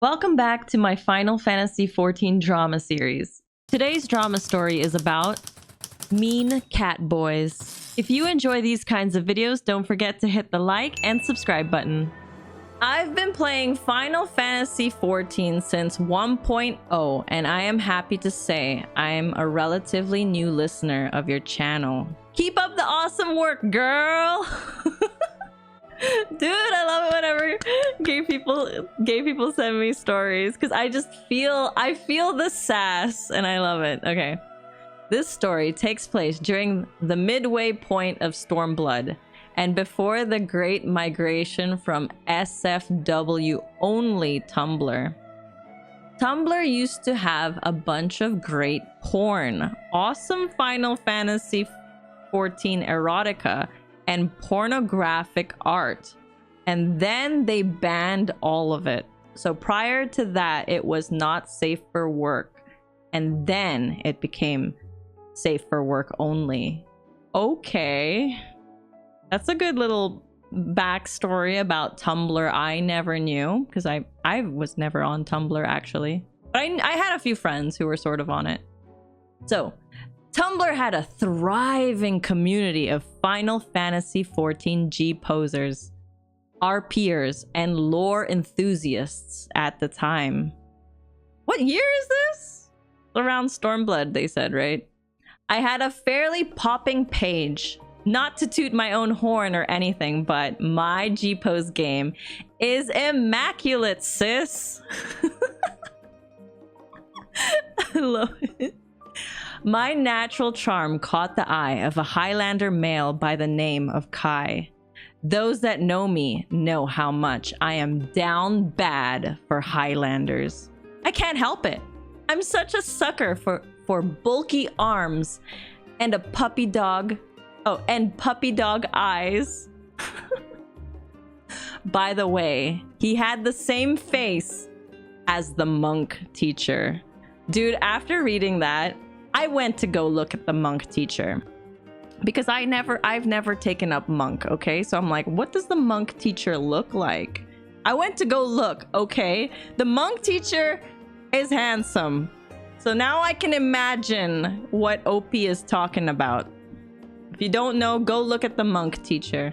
Welcome back to my Final Fantasy XIV drama series. Today's drama story is about mean cat boys. If you enjoy these kinds of videos, don't forget to hit the like and subscribe button. I've been playing Final Fantasy XIV since 1.0, and I am happy to say I'm a relatively new listener of your channel. Keep up the awesome work, girl! Dude, I love it whenever gay people send me stories, because I feel the sass and I love it. Okay. This story takes place during the midway point of Stormblood and before the great migration from SFW only Tumblr. Tumblr used to have a bunch of great porn, awesome Final Fantasy XIV erotica, and pornographic art, and then they banned all of it. So prior to that, it was not safe for work, and then it became safe for work only. Okay, that's a good little backstory about Tumblr I never knew, because I was never on Tumblr actually, but I had a few friends who were sort of on it. So Tumblr had a thriving community of Final Fantasy XIV G posers, RPers, and lore enthusiasts at the time. What year is this? Around Stormblood, they said, right? I had a fairly popping page. Not to toot my own horn or anything, but my G-pose game is immaculate, sis. I love it. My natural charm caught the eye of a Highlander male by the name of Kai. Those that know me know how much I am down bad for Highlanders. I can't help it. I'm such a sucker for bulky arms and a puppy dog. Oh, and puppy dog eyes. By the way, he had the same face as the monk teacher. Dude, after reading that, I went to go look at the monk teacher because I've never taken up monk. Okay, so I'm like, what does the monk teacher look like? I went to go look. Okay, the monk teacher is handsome, so now I can imagine what OP is talking about. If you don't know, go look at the monk teacher.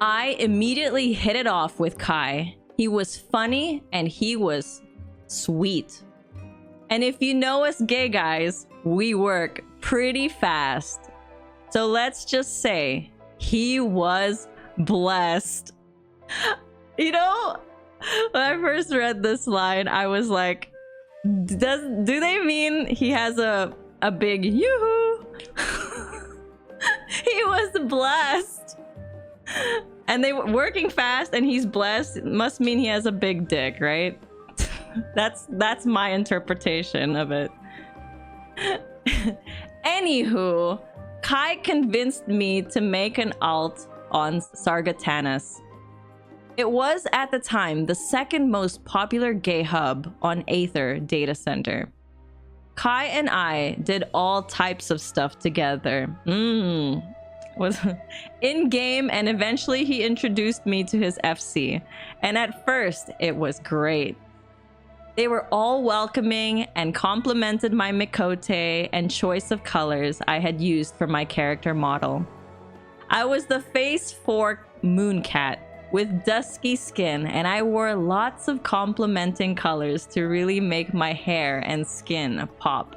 I immediately hit it off with Kai. He was funny and he was sweet. And if you know us gay guys, we work pretty fast. So let's just say he was blessed. You know, when I first read this line, I was like, do they mean he has a big yoo-hoo? He was blessed. And they were working fast and he's blessed. It must mean he has a big dick, right? That's my interpretation of it. Anywho, Kai convinced me to make an alt on Sargatanas. It was at the time the second most popular gay hub on Aether data center. Kai and I did all types of stuff together. Was in game, and eventually he introduced me to his FC. And at first, it was great. They were all welcoming and complimented my Mikote and choice of colors I had used for my character model. I was the face fork mooncat with dusky skin, and I wore lots of complimenting colors to really make my hair and skin pop.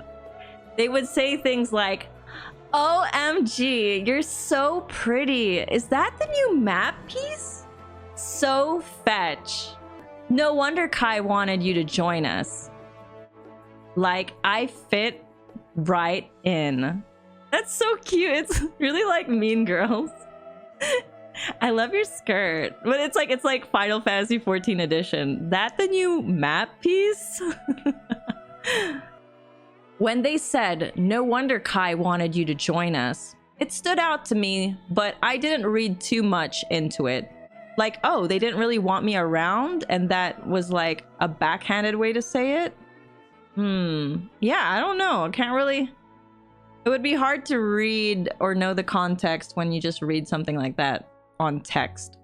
They would say things like, "OMG, you're so pretty. Is that the new map piece? So fetch. No wonder Kai wanted you to join us. Like, I fit right in." That's so cute. It's really like Mean Girls. I love your skirt. But it's like Final Fantasy XIV edition. That the new map piece? When they said, "No wonder Kai wanted you to join us," it stood out to me, but I didn't read too much into it. Like, oh, they didn't really want me around, and that was like a backhanded way to say it? Yeah, I don't know. Can't really... It would be hard to read or know the context when you just read something like that on text.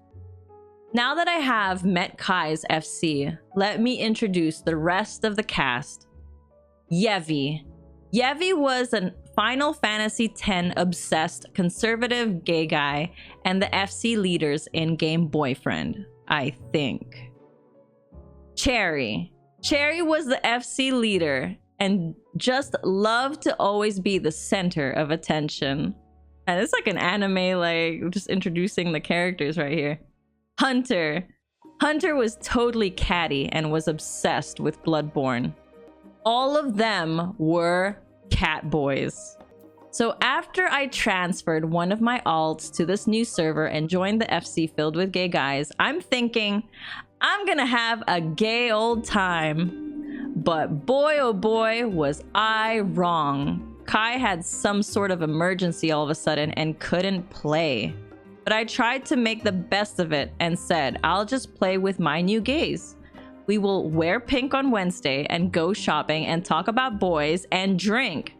Now that I have met Kai's FC, let me introduce the rest of the cast. Yevi. Yevi was a Final Fantasy X obsessed conservative gay guy and the FC leader's in-game boyfriend, I think. Cherry. Cherry was the FC leader and just loved to always be the center of attention. And it's like an anime, like just introducing the characters right here. Hunter. Hunter was totally catty and was obsessed with Bloodborne. All of them were Catboys. So after I transferred one of my alts to this new server and joined the FC filled with gay guys, I'm thinking I'm gonna have a gay old time. But boy oh boy was I wrong. Kai had some sort of emergency all of a sudden and couldn't play. But I tried to make the best of it and said I'll just play with my new gays. We will wear pink on Wednesday and go shopping and talk about boys and drink.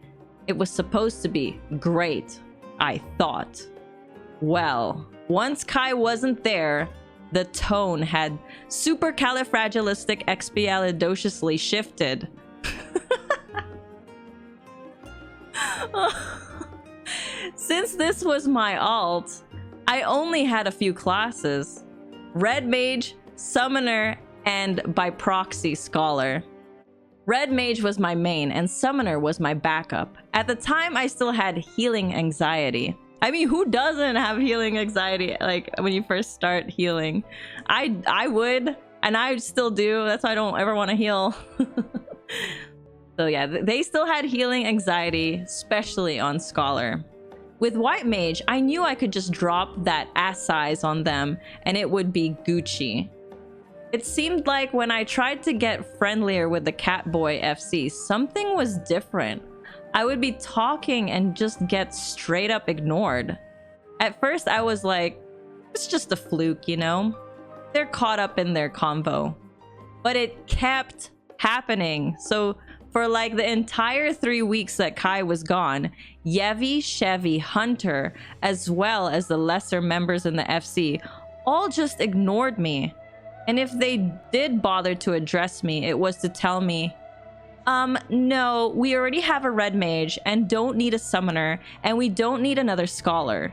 It was supposed to be great, I thought. Well, once Kai wasn't there, the tone had supercalifragilisticexpialidociously shifted. Since this was my alt, I only had a few classes. Red Mage, Summoner, and by proxy Scholar. Red Mage was my main and Summoner was my backup. At the time, I still had healing anxiety. I mean, who doesn't have healing anxiety like when you first start healing? I would, and I still do. That's why I don't ever want to heal. So yeah, they still had healing anxiety, especially on Scholar. With White Mage, I knew I could just drop that ass size on them and it would be Gucci. It seemed like when I tried to get friendlier with the Catboy FC, something was different. I would be talking and just get straight up ignored. At first, I was like, it's just a fluke, you know? They're caught up in their convo. But it kept happening. So for like the entire 3 weeks that Kai was gone, Yevi, Chevy, Hunter, as well as the lesser members in the FC, all just ignored me. And if they did bother to address me, it was to tell me, no, we already have a red mage and don't need a summoner, and we don't need another scholar.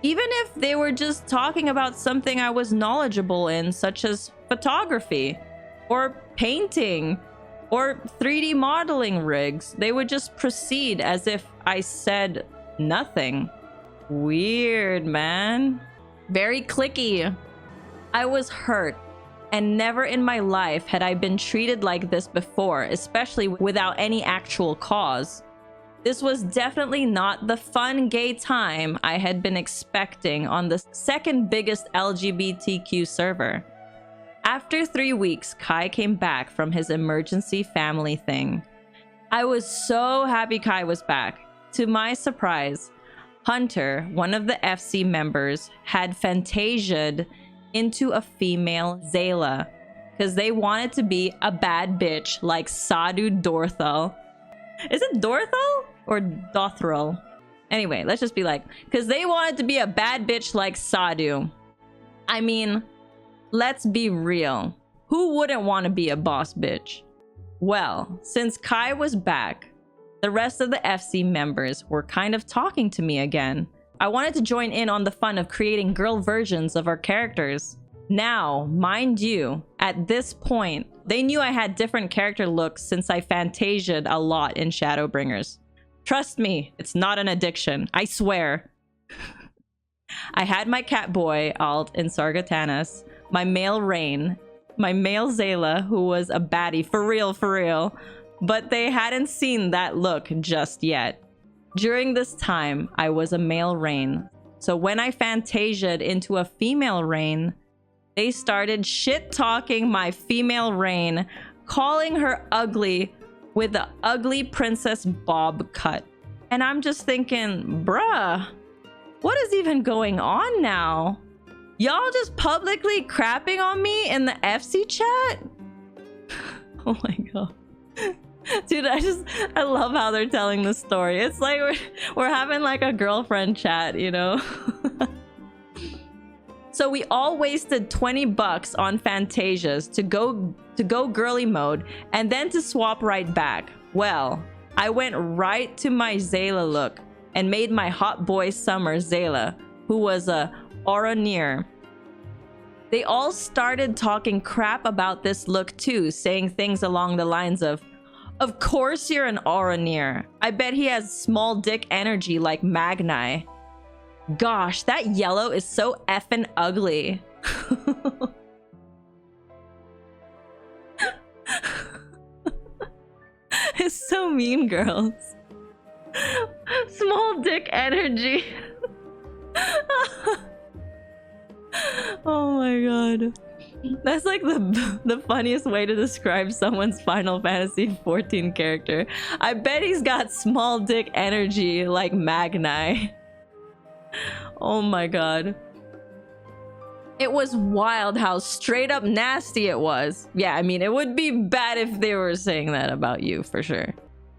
Even if they were just talking about something I was knowledgeable in, such as photography, or painting, or 3D modeling rigs, they would just proceed as if I said nothing. Weird, man. Very cliquey. I was hurt, and never in my life had I been treated like this before, especially without any actual cause. This was definitely not the fun gay time I had been expecting on the second biggest LGBTQ server. After 3 weeks, Kai came back from his emergency family thing. I was so happy Kai was back. To my surprise, Hunter, one of the FC members, had fantasiaed into a female Zayla because they wanted to be a bad bitch like Sadhu Dorthal. Is it Dorthal or Dothrel? Anyway, let's just be like, because they wanted to be a bad bitch like Sadhu. I mean, let's be real. Who wouldn't want to be a boss bitch? Well, since Kai was back, the rest of the FC members were kind of talking to me again. I wanted to join in on the fun of creating girl versions of our characters. Now, mind you, at this point, they knew I had different character looks since I fantasiaed a lot in Shadowbringers. Trust me, it's not an addiction. I swear. I had my Catboy alt in Sargatanas, my male Rain, my male Zayla, who was a baddie, for real, but they hadn't seen that look just yet. During this time, I was a male Rain, so when I fantasiaed into a female Rain, they started shit-talking my female Rain, calling her ugly with the ugly princess bob cut. And I'm just thinking, bruh, what is even going on now? Y'all just publicly crapping on me in the FC chat? Oh my god. Dude, I love how they're telling the story. It's like we're having like a girlfriend chat, you know? So we all wasted 20 bucks on Fantasias to go girly mode and then to swap right back. Well, I went right to my Zayla look and made my hot boy summer Zayla, who was a Oronir. They all started talking crap about this look too, saying things along the lines of course you're an Oronir. I bet he has small dick energy like Magni. Gosh, that yellow is so effing ugly. It's so mean, girls. Small dick energy. Oh my god. That's like the funniest way to describe someone's Final Fantasy XIV character. I bet he's got small dick energy like Magni. Oh my god. It was wild how straight up nasty it was. Yeah, I mean, it would be bad if they were saying that about you, for sure.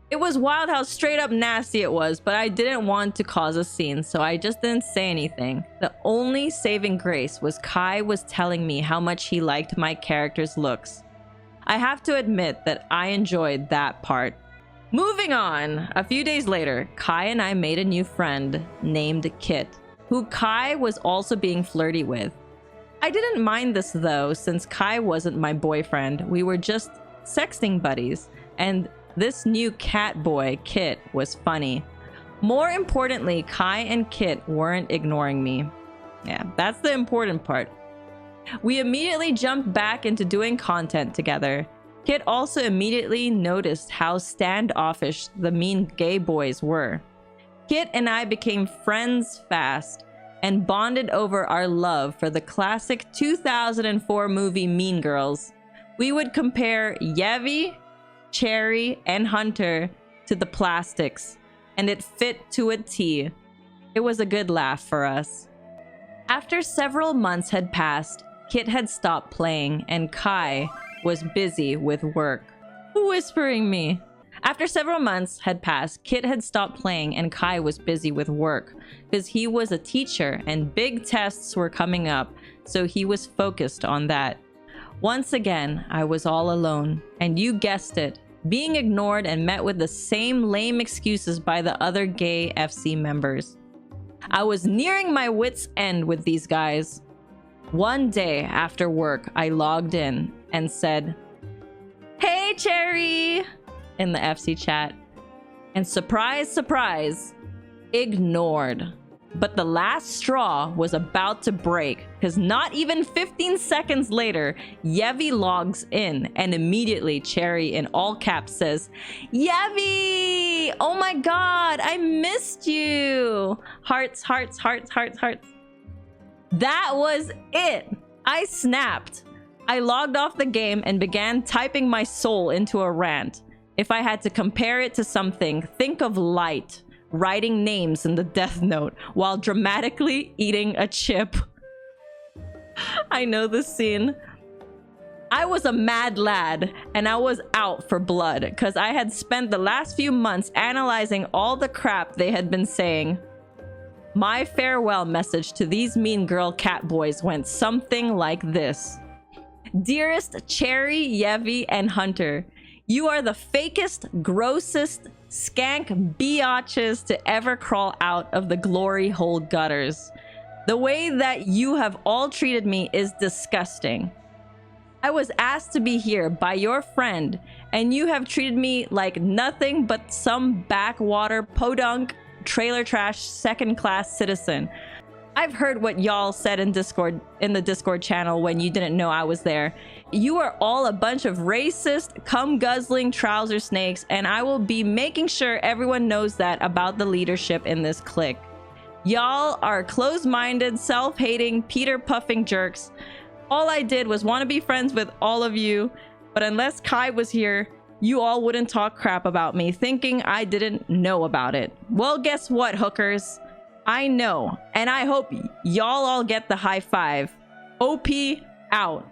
It was wild how straight up nasty it was, but I didn't want to cause a scene, so I just didn't say anything. The only saving grace was Kai was telling me how much he liked my character's looks. I have to admit that I enjoyed that part. Moving on, a few days later, Kai and I made a new friend named Kit, who Kai was also being flirty with. I didn't mind this though, since Kai wasn't my boyfriend. We were just sexting buddies, and this new cat boy, Kit, was funny. More importantly, Kai and Kit weren't ignoring me. Yeah, that's the important part. We immediately jumped back into doing content together. Kit also immediately noticed how standoffish the mean gay boys were. Kit and I became friends fast and bonded over our love for the classic 2004 movie Mean Girls. We would compare Yevi, Cherry, and Hunter to the plastics, and it fit to a T. It was a good laugh for us. After several months had passed, Kit had stopped playing, and Kai was busy with work. Whispering me. After several months had passed, Kit had stopped playing and Kai was busy with work because he was a teacher and big tests were coming up, so he was focused on that. Once again, I was all alone, and you guessed it, being ignored and met with the same lame excuses by the other gay FC members. I was nearing my wit's end with these guys. One day after work, I logged in and said, "Hey, Cherry!" in the FC chat. And surprise, surprise, ignored. But the last straw was about to break, because not even 15 seconds later, Yevi logs in and immediately Cherry in all caps says, "Yevi! Oh my god, I missed you!" Hearts, hearts, hearts, hearts, hearts. That was it. I snapped. I logged off the game and began typing my soul into a rant. If I had to compare it to something, think of Light writing names in the death note while dramatically eating a chip. I know this scene. I was a mad lad and I was out for blood because I had spent the last few months analyzing all the crap they had been saying. My farewell message to these mean girl cat boys went something like this. Dearest Cherry, Yevi, and Hunter, you are the fakest, grossest, skank biatches to ever crawl out of the glory hole gutters. The way that you have all treated me is disgusting. I was asked to be here by your friend, and you have treated me like nothing but some backwater podunk trailer trash second-class citizen. I've heard what y'all said in the Discord channel when you didn't know I was there. You are all a bunch of racist, cum-guzzling trouser snakes, and I will be making sure everyone knows that about the leadership in this clique. Y'all are closed-minded, self-hating, Peter-puffing jerks. All I did was want to be friends with all of you, but unless Kai was here, you all wouldn't talk crap about me, thinking I didn't know about it. Well, guess what, hookers? I know, and I hope y'all all get the high five. OP out.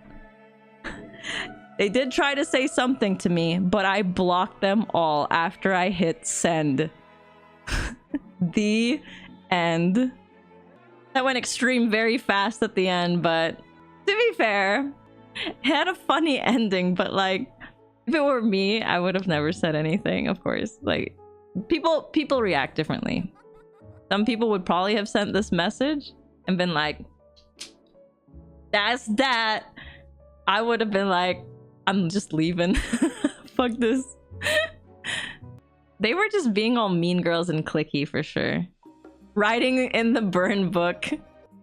They did try to say something to me, but I blocked them all after I hit send. The end. That went extreme very fast at the end, but to be fair, it had a funny ending, but like, if it were me, I would have never said anything, of course. Like, people react differently. Some people would probably have sent this message and been like, that's that. I would have been like, I'm just leaving. Fuck this. They were just being all mean girls and cliquey for sure. Writing in the burn book.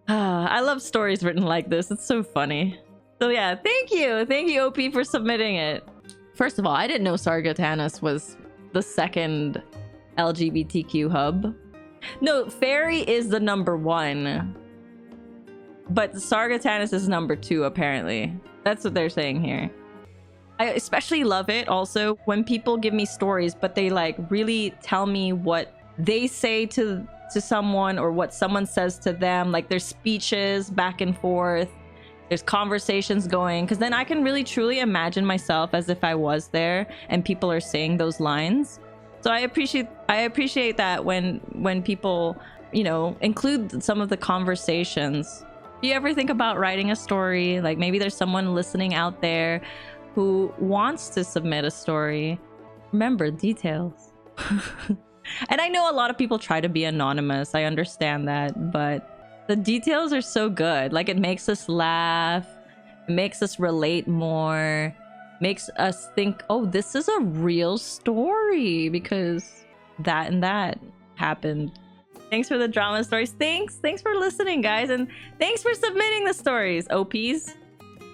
I love stories written like this. It's so funny. So yeah, thank you. Thank you, OP, for submitting it. First of all, I didn't know Sargatanas was the second LGBTQ hub. No, Fairy is the #1. But Sargatanas is #2, apparently. That's what they're saying here. I especially love it also when people give me stories, but they like really tell me what they say to someone or what someone says to them. Like there's speeches back and forth. There's conversations going, because then I can really truly imagine myself as if I was there and people are saying those lines. So I appreciate that when people, you know, include some of the conversations. Do you ever think about writing a story? Like maybe there's someone listening out there who wants to submit a story. Remember, details. And I know a lot of people try to be anonymous. I understand that, but the details are so good. Like it makes us laugh, it makes us relate more, makes us think, oh, this is a real story because that and that happened. Thanks for the drama stories. Thanks for listening, guys, and thanks for submitting the stories. OPs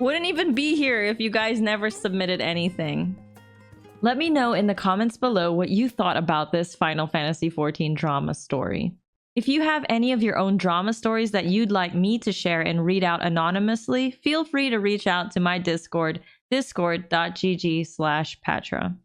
wouldn't even be here if you guys never submitted anything. Let me know in the comments below what you thought about this Final Fantasy XIV drama story. If you have any of your own drama stories that you'd like me to share and read out anonymously, feel free to reach out to my Discord, discord.gg/Pathra.